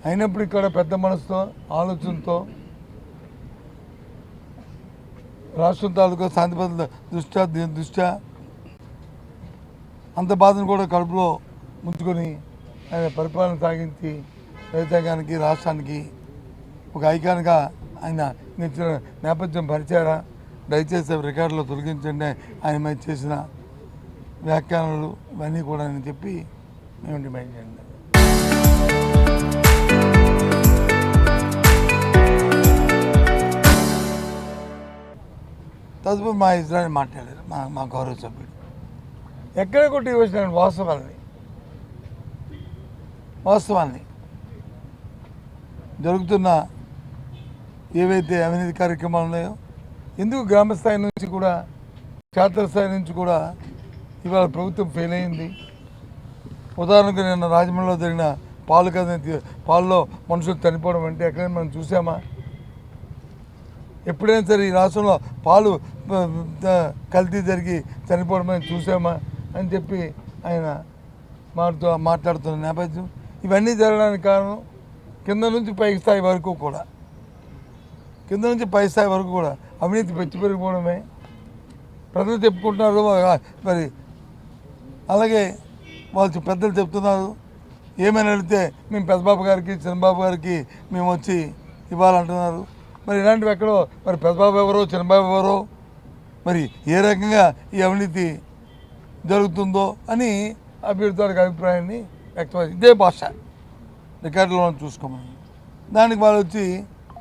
అయినప్పుడు ఇక్కడ పెద్ద మనసుతో ఆలోచనతో రాష్ట్రం తాలూకా శాంతి భద్రత దృష్ట్యా అంత బాధను కూడా కడుపులో ముంచుకొని ఆయన పరిపాలన సాగించి రైతాంగానికి రాష్ట్రానికి ఒక ఐకాన్గా ఆయన నిలిచిన నేపథ్యం పరిచారా. దయచేసి రికార్డులో తొలగించండి ఆయన మీద చేసిన వ్యాఖ్యానాలు ఇవన్నీ కూడా అని చెప్పి మేము డిమాండ్ చేయండి. తదుపరి మా ఇజ్రాయల్ మాట్లాడారు మా గౌరవ సభ్యుడు. ఎక్కడ కొట్టి వచ్చిన వాస్తవాన్ని జరుగుతున్న ఏవైతే అవినీతి కార్యక్రమాలు ఉన్నాయో ఎందుకు గ్రామ స్థాయి నుంచి కూడా క్షేత్రస్థాయి నుంచి కూడా ఇవాళ ప్రభుత్వం ఫెయిల్ అయింది. ఉదాహరణకు నిన్న రాజమండ్రిలో జరిగిన పాలలో మనుషులు చనిపోవడం అంటే ఎక్కడైనా మనం చూసామా? ఎప్పుడైనా సరే ఈ రాష్ట్రంలో పాలు కల్తీ జరిగి చనిపోవడం చూసామా అని చెప్పి ఆయన మాట్లాడుతున్న నేపథ్యం. ఇవన్నీ జరగడానికి కారణం కింద నుంచి పై స్థాయి వరకు కూడా అవినీతి పెంచి పెరిగిపోవడమే. ప్రజలు చెప్పుకుంటున్నారు మరి, అలాగే వాళ్ళు పెద్దలు చెప్తున్నారు. ఏమైనా వెళితే మేము పెద్దబాబు గారికి చిన్నబాబు గారికి మేము వచ్చి ఇవ్వాలంటున్నారు. మరి ఇలాంటివి ఎక్కడో మరి పెద్దబాబు ఎవరో చిన్నబాబు ఎవరో మరి ఏ రకంగా ఈ అవినీతి జరుగుతుందో అని అభ్యర్థులకు అభిప్రాయాన్ని వ్యక్తమైంది. ఇదే భాష రికార్డులో చూసుకోమని దానికి వాళ్ళు వచ్చి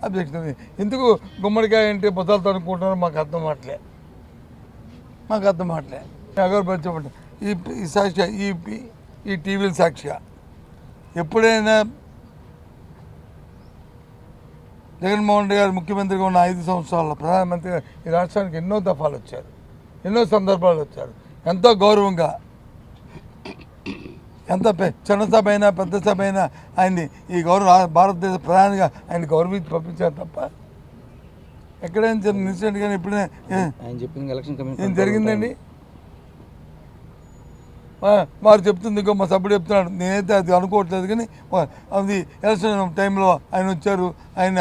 అబ్జెక్షన్. ఎందుకు గుమ్మడికాయ అంటే బుద్ధాలతో అనుకుంటున్నారో మాకు అర్థం మాటలే. అగరబడి ఈ సాక్షిగా ఈ టీవీల సాక్షిగా ఎప్పుడైనా జగన్మోహన్ రెడ్డి గారు ముఖ్యమంత్రిగా ఉన్న 5 సంవత్సరాల్లో ప్రధానమంత్రిగా ఈ రాష్ట్రానికి ఎన్నో దఫాలు వచ్చారు, ఎన్నో సందర్భాలు వచ్చారు. ఎంతో గౌరవంగా, ఎంత చిన్న సభ అయినా పెద్ద సభ అయినా ఆయన్ని ఈ భారతదేశ ప్రధానిగా ఆయన గౌరవించి పంపించారు తప్ప ఎక్కడైనా ఇన్సిడెంట్ కానీ ఎప్పుడైనా ఏం జరిగిందండి? వారు చెప్తుంది ఇంకో మా సభ్యుడు చెప్తున్నాడు, నేనైతే అది అనుకోవట్లేదు. కానీ అది ఎలక్షన్ టైంలో ఆయన వచ్చారు. ఆయన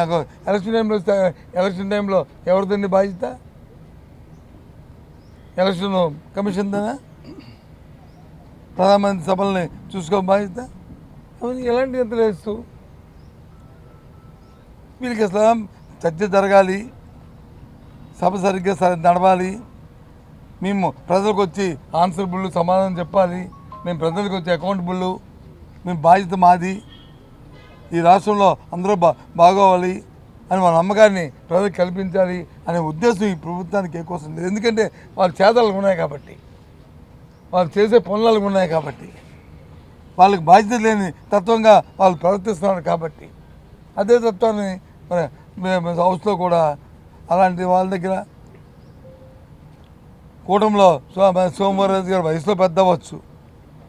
ఎలక్షన్ టైంలో ఎవరిదండి బాధ్యత? ఎలక్షన్ కమిషన్ దానా? ప్రధానమంత్రి సభల్ని చూసుకో బాధ్యత? ఎలాంటి ఎంత వేస్తూ వీళ్ళకి అసలు చర్చ జరగాలి, సభ సరిగ్గా నడవాలి. మేము ప్రజలకు వచ్చి ఆన్సరబుల్ సమాధానం చెప్పాలి. మేము ప్రజలకు వచ్చి అకౌంటబుల్, మేము బాధ్యత మాది. ఈ రాష్ట్రంలో అందరూ బాగోవాలి అని మన నమ్మకాన్ని ప్రజలకు కల్పించాలి అనే ఉద్దేశం ఈ ప్రభుత్వానికి ఎక్కువ లేదు. ఎందుకంటే వాళ్ళ చేతలకు ఉన్నాయి కాబట్టి, వాళ్ళు చేసే పనులకు ఉన్నాయి కాబట్టి, వాళ్ళకి బాధ్యత లేని తత్వంగా వాళ్ళు ప్రవర్తిస్తున్నారు కాబట్టి, అదే తత్వాన్ని మన హౌస్లో కూడా అలాంటి వాళ్ళ దగ్గర కూటమిలో సోమవారరాజు గారు వయసులో పెద్ద అవ్వచ్చు,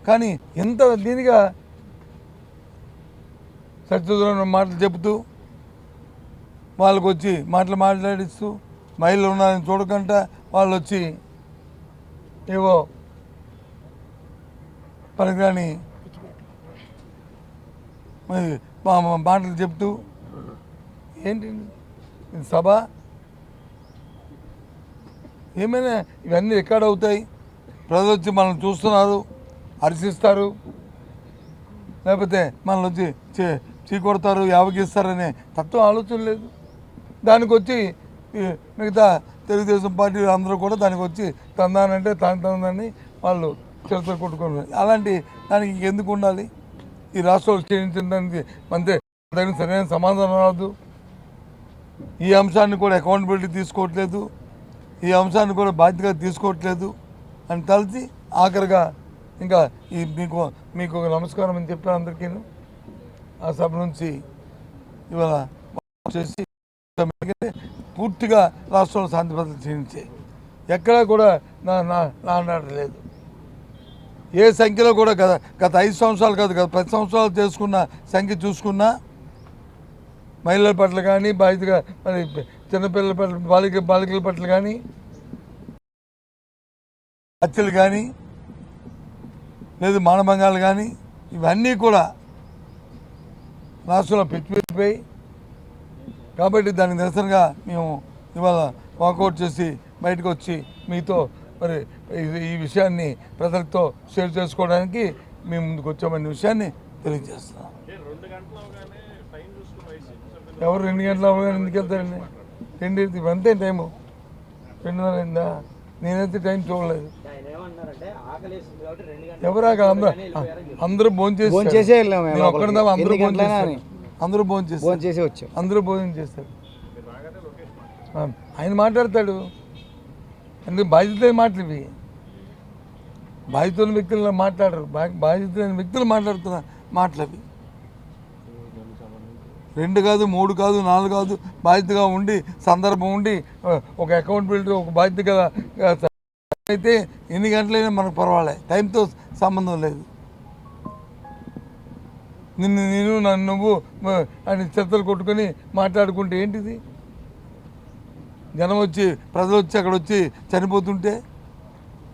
కానీ ఎంత దీనిగా సత్యదూరం మాటలు చెబుతూ వాళ్ళకు వచ్చి మాట్లాడిస్తూ మహిళలు ఉన్నారని చూడకుండా వాళ్ళు వచ్చి ఏవో పనికిరాని మాటలు చెప్తూ ఏంటి సభ? ఏమైనా ఇవన్నీ రికార్డ్ అవుతాయి. ప్రజలు వచ్చి మనల్ని చూస్తున్నారు, హర్షిస్తారు, లేకపోతే మనల్ని వచ్చి చీకొడతారు, యావగిస్తారనే తత్వం ఆలోచన లేదు. దానికి వచ్చి మిగతా తెలుగుదేశం పార్టీ అందరూ కూడా దానికి వచ్చి తందానంటే తందానని వాళ్ళు చిరత కొట్టుకున్నారు. అలాంటి దానికి ఇంకెందుకు ఉండాలి? ఈ రాష్ట్రంలో క్షీణించడానికి అంతే సరైన సమాధానం రాదు. ఈ అంశాన్ని కూడా అకౌంటబిలిటీ తీసుకోవట్లేదు, ఈ అంశాన్ని కూడా బాధ్యతగా తీసుకోవట్లేదు అని తలచి ఆఖరిగా ఇంకా మీకు ఒక నమస్కారం అని చెప్పాను అందరికీ. ఆ సభ నుంచి ఇవాళ చేసి పూర్తిగా రాష్ట్రంలో శాంతి భద్రతలు క్షీణించాయి. ఎక్కడా కూడా లేదు. ఏ సంఖ్యలో కూడా గత 5 సంవత్సరాలు కాదు, గత 10 సంవత్సరాలు చేసుకున్న సంఖ్య చూసుకున్నా మహిళల పట్ల కానీ, బాధ్యతగా మరి చిన్నపిల్లల పట్ల బాలికల పట్ల కానీ, హత్యలు కానీ లేదు మానభంగాలు కానీ, ఇవన్నీ కూడా రాష్ట్రంలో పెంచిపోయి, కాబట్టి దానికి నిరసనగా మేము ఇవాళ వాకౌట్ చేసి బయటకు వచ్చి మీతో మరి ఈ విషయాన్ని ప్రజలతో షేర్ చేసుకోవడానికి మేము ముందుకు వచ్చామనే విషయాన్ని తెలియజేస్తున్నాం. ఎవరు 2 గంటల అవగానే ఎందుకు వెళ్తారండి? 2 అంతే టైము, 2:30 అయిందా? నేనైతే టైం చూడలేదు. ఎవరు అందరూ భోజనం అందరూ భోజనం చేస్తారు. ఆయన మాట్లాడతాడు, ఎందుకు బాధ్యత మాటలు ఇవి. బాధ్యత వ్యక్తులు మాట్లాడరు, బాధ్యత వ్యక్తులు మాట్లాడుతున్న మాటలు అవి. 2 కాదు, 3 కాదు, 4 కాదు, బాధ్యతగా ఉండి సందర్భం ఉండి ఒక అకౌంటబిలిటీ ఒక బాధ్యత అయితే ఎన్ని గంటలైనా మనకు పర్వాలేదు, టైంతో సంబంధం లేదు. నువ్వు అని చెత్తలు కొట్టుకొని మాట్లాడుకుంటే ఏంటిది? జనం వచ్చి ప్రజలు వచ్చి అక్కడ వచ్చి చనిపోతుంటే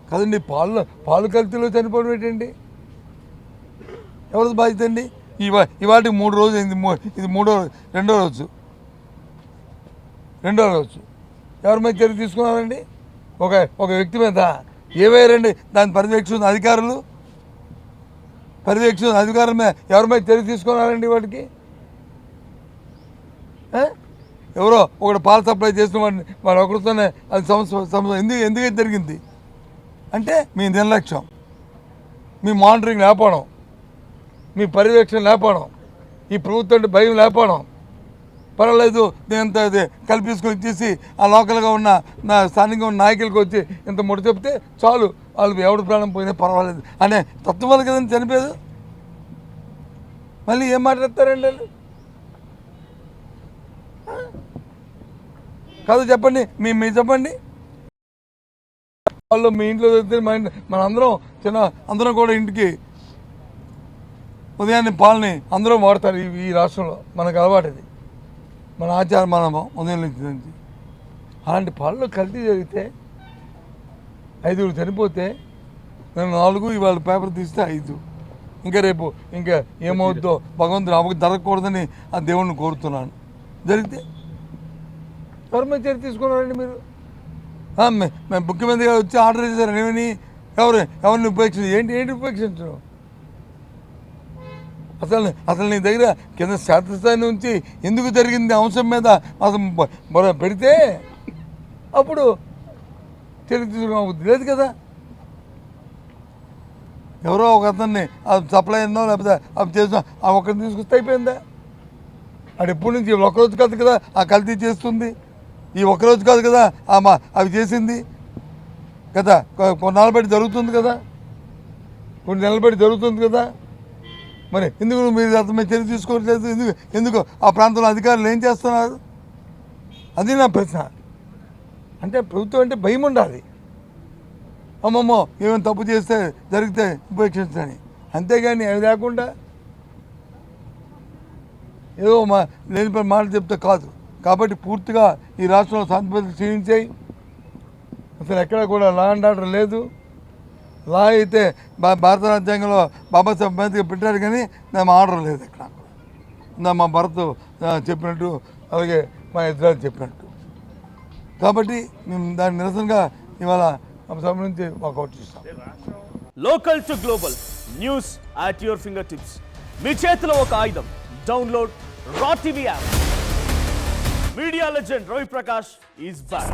కదండి, పాలు కల్తీలో చనిపోవడం ఏంటండి? ఎవరిది బాధ్యత అండి? ఇవాటికి 3 రోజులు అయింది, ఇది రెండో రోజు. ఎవరి మీద చర్య తీసుకున్నారండి? ఒక వ్యక్తి మీద ఏవేరండి దాని పర్యవేక్షణ అధికారుల మీద ఎవరి మీద చర్య తీసుకున్నారండి? వాటికి ఎవరో ఒకటి పాలు సప్లై చేసిన వాడు ఒకరితోనే అది సమస్య ఎందుకు జరిగింది అంటే మీ నిర్లక్ష్యం, మీ మానిటరింగ్ లేకపోవడం, మీ పర్యవేక్షణ లేకపోవడం, ఈ ప్రభుత్వం అంటే భయం లేకపోవడం. పర్వాలేదు నేనంత కల్పించుకొని ఇచ్చేసి ఆ లోకల్గా ఉన్న స్థానికంగా ఉన్న నాయకులకు వచ్చి ఇంత ముడి చెప్తే చాలు, వాళ్ళు ఎవడు ప్రాణం పోయినా పర్వాలేదు అనే తత్వం వల్ల కదండి చనిపోయేది. మళ్ళీ ఏం మాట్లాడతారండి వాళ్ళు? కాదు చెప్పండి, మీరు చెప్పండి. వాళ్ళు మీ ఇంట్లో మన అందరం కూడా ఇంటికి ఉదయాన్నే పాలని అందరూ వాడతారు. ఈ రాష్ట్రంలో మనకు అలవాటు, ఇది మన ఆచారం, మనము ఉదయం నుంచి. అలాంటి పాలలో కల్తీ జరిగితే 5 చనిపోతే నేను 4, ఇవాళ పేపర్ తీస్తే 5. ఇంకా రేపు ఇంకా ఏమవుద్దో భగవంతుడు అవ్వకు జరగకూడదని ఆ దేవుణ్ణి కోరుతున్నాను. జరిగితే ఎవరి మీద చర్య తీసుకున్నారండి మీరు? ముఖ్యమంత్రి గారు వచ్చి ఆర్డర్ చేశారు ఏమని? ఎవరిని ఉపేక్షించు? ఏంటి ఉపేక్షించడం? అసలు నీ దగ్గర కింద శాస్త్రస్థాయి నుంచి ఎందుకు జరిగింది అంశం మీద అసలు పెడితే అప్పుడు చర్య తీసుకుని లేదు కదా. ఎవరో ఒక అతన్ని సప్లై అయిందో లేకపోతే అవి చేసిన ఒకరిని తీసుకొస్తే అయిపోయిందా? అది ఎప్పటి నుంచి ఒకరోజు కాదు కదా ఆ కల్తీ చేస్తుంది, ఈ ఒక్కరోజు కాదు కదా అవి చేసింది కదా, కొన్ని నెలల బట్టి జరుగుతుంది కదా. మరి ఎందుకు మీరు అతని చర్య తీసుకోవట్లేదు? ఎందుకు ఆ ప్రాంతంలో అధికారులు ఏం చేస్తున్నారు? అది నా ప్రశ్న. అంటే ప్రభుత్వం అంటే భయం ఉండాలి. అమ్మమ్మో ఏమైనా తప్పు చేస్తే జరిగితే ఉపేక్షించని, అంతేగాని అవి లేకుండా ఏదో లేని మాట చెప్తే కాదు. కాబట్టి పూర్తిగా ఈ రాష్ట్రంలో శాంతి భద్రతలు క్షీణించాయి. అసలు ఎక్కడ కూడా లా అండ్ ఆర్డర్ లేదు. లా అయితే భారత రాజ్యాంగంలో బాబాసాహెబ్ అంబేద్కర్ పెట్టారు, కానీ మేము ఆర్డర్ లేదు ఎక్కడ. మా భరత్ చెప్పినట్టు, అలాగే మా ఇద్దరు చెప్పినట్టు. కాబట్టి మేము దాని నిరసనగా ఇవాళ సభ నుంచి వాకౌట్ చేస్తాం. Local to global news at your finger tips. మీ చేతిలో ఒక ఆయుధం. Download Raw TV app. Media legend Ravi Prakash is back.